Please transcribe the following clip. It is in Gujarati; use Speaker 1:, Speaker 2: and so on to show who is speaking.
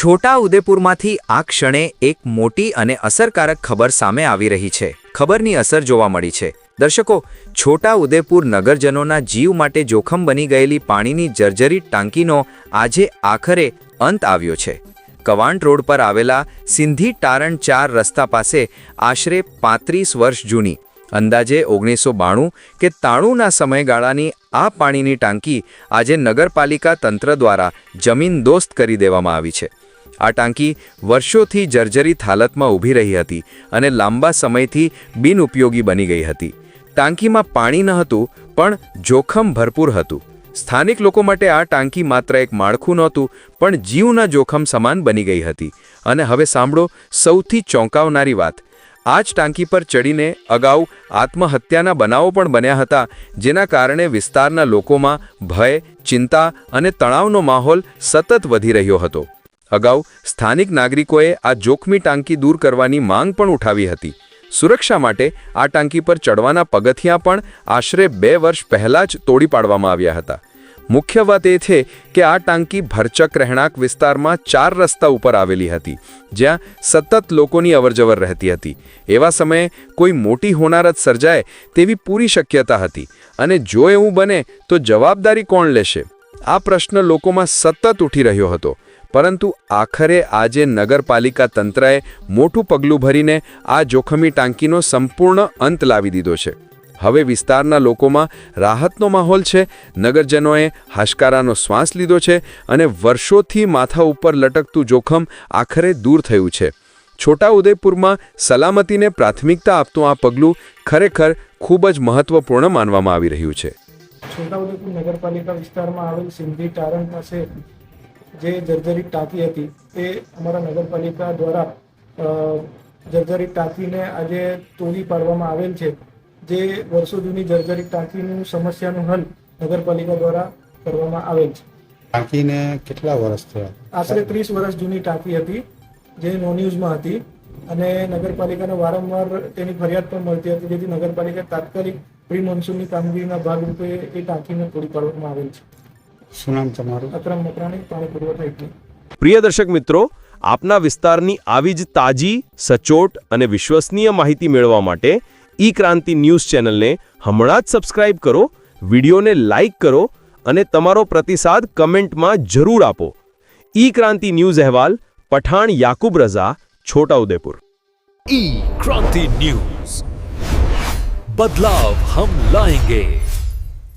Speaker 1: છોટા ઉદેપુરમાંથી આ ક્ષણે એક મોટી અને અસરકારક ખબર સામે આવી રહી છે. ખબરની અસર જોવા મળી છે. દર્શકો, છોટા ઉદેપુર નગરજનોના જીવ માટે જોખમ બની ગયેલી પાણીની જર્જરિત ટાંકીનો આજે આખરે અંત આવ્યો છે. કવાંટ રોડ પર આવેલા સિંધી ટારણ 4 રસ્તા પાસે આશરે 35 વર્ષ જૂની, અંદાજે 1992 કે 93ના સમયગાળાની આ પાણીની ટાંકી આજે નગરપાલિકા તંત્ર દ્વારા જમીનદોસ્ત કરી દેવામાં આવી છે. આ ટાંકી વર્ષોથી જર્જરિત હાલતમાં ઊભી રહી હતી અને લાંબા સમયથી બિનઉપયોગી બની ગઈ હતી. ટાંકીમાં પાણી ન હતું, પણ જોખમ ભરપૂર હતું. સ્થાનિક લોકો માટે આ ટાંકી માત્ર એક માળખું નહોતું, પણ જીવના જોખમ સમાન બની ગઈ હતી. અને હવે સાંભળો સૌથી ચોંકાવનારી વાત. આ જ ટાંકી પર ચડીને અગાઉ આત્મહત્યાના બનાવો પણ બન્યા હતા, જેના કારણે વિસ્તારના લોકોમાં ભય, ચિંતા અને તણાવનો માહોલ સતત વધી રહ્યો હતો. અગાઉ સ્થાનિક નાગરિકોએ આ જોખમી ટાંકી દૂર કરવાની માંગ પણ ઉઠાવી હતી. સુરક્ષા માટે આ ટાંકી પર ચડવાના પગથિયાં પણ આશરે 2 વર્ષ પહેલાં જ તોડી પાડવામાં આવ્યા હતા. મુખ્ય વાત એ છે કે આ ટાંકી ભરચક રહેણાંક વિસ્તારમાં 4 રસ્તા ઉપર આવેલી હતી, જ્યાં સતત લોકોની અવરજવર રહેતી હતી. એવા સમયે કોઈ મોટી હોનારત સર્જાય તેવી પૂરી શક્યતા હતી, અને જો એવું બને તો જવાબદારી કોણ લેશે? આ પ્રશ્ન લોકોમાં સતત ઉઠી રહ્યો હતો. પરંતુ આખરે આજે નગરપાલિકા તંત્રએ મોટું પગલું ભરીને આ જોખમી ટાંકીનો સંપૂર્ણ અંત લાવી દીધો છે. હવે વિસ્તારના લોકોમાં રાહતનો માહોલ છે. નગરજનોએ હાશકારાનો શ્વાસ લીધો છે અને વર્ષોથી માથા ઉપર લટકતું જોખમ આખરે દૂર થયું છે. છોટા ઉદેપુરમાં સલામતીને પ્રાથમિકતા આપતું આ પગલું ખરેખર ખૂબ જ મહત્વપૂર્ણ માનવામાં આવી રહ્યું છે.
Speaker 2: છોટા ઉદેપુર નગરપાલિકા વિસ્તારમાં આવેલ સિંધી ટારણ પાસે જે જર્જરિત ટાંકી હતી, તે અમારા નગરપાલિકા દ્વારા જર્જરિત ટાંકીને આજે તોડી પાડવામાં આવેલ છે. જે વર્ષો જૂની જર્જરિત ટાંકીનું સમસ્યાનું હલ નગરપાલિકા દ્વારા કરવામાં આવેલ છે.
Speaker 3: ટાંકીને કેટલા વર્ષ થયા?
Speaker 2: આશરે 30 વર્ષ જૂની ટાંકી હતી, જે નોન યુઝમાં હતી, અને નગરપાલિકાને વારંવાર તેની ફરિયાદ પણ મળતી હતી, જેથી નગરપાલિકા તાત્કાલિક પ્રી મોન્સૂનની કામગીરીના ભાગરૂપે એ ટાંકીને તોડી પાડવામાં આવેલ છે.
Speaker 3: શું નામ તમારું?
Speaker 2: અકરમ મકરાણી, પાણી પુરવઠા એકલી.
Speaker 4: પ્રિય દર્શક મિત્રો, આપના વિસ્તારની આવી જ તાજી, સચોટ અને વિશ્વસનીય માહિતી મેળવવા માટે ઈ ક્રાંતિ ન્યૂઝ ચેનલને હમણાં જ સબસ્ક્રાઇબ કરો, વિડીયોને લાઇક કરો અને તમારો પ્રતિસાદ કમેન્ટમાં જરૂર આપો. ઈ ક્રાંતિ ન્યૂઝ અહેવાલ, પઠાણ યાકુબ રઝા, છોટા ઉદેપુર.
Speaker 5: ई क्रांति न्यूज, बदलाव हम लाएंगे.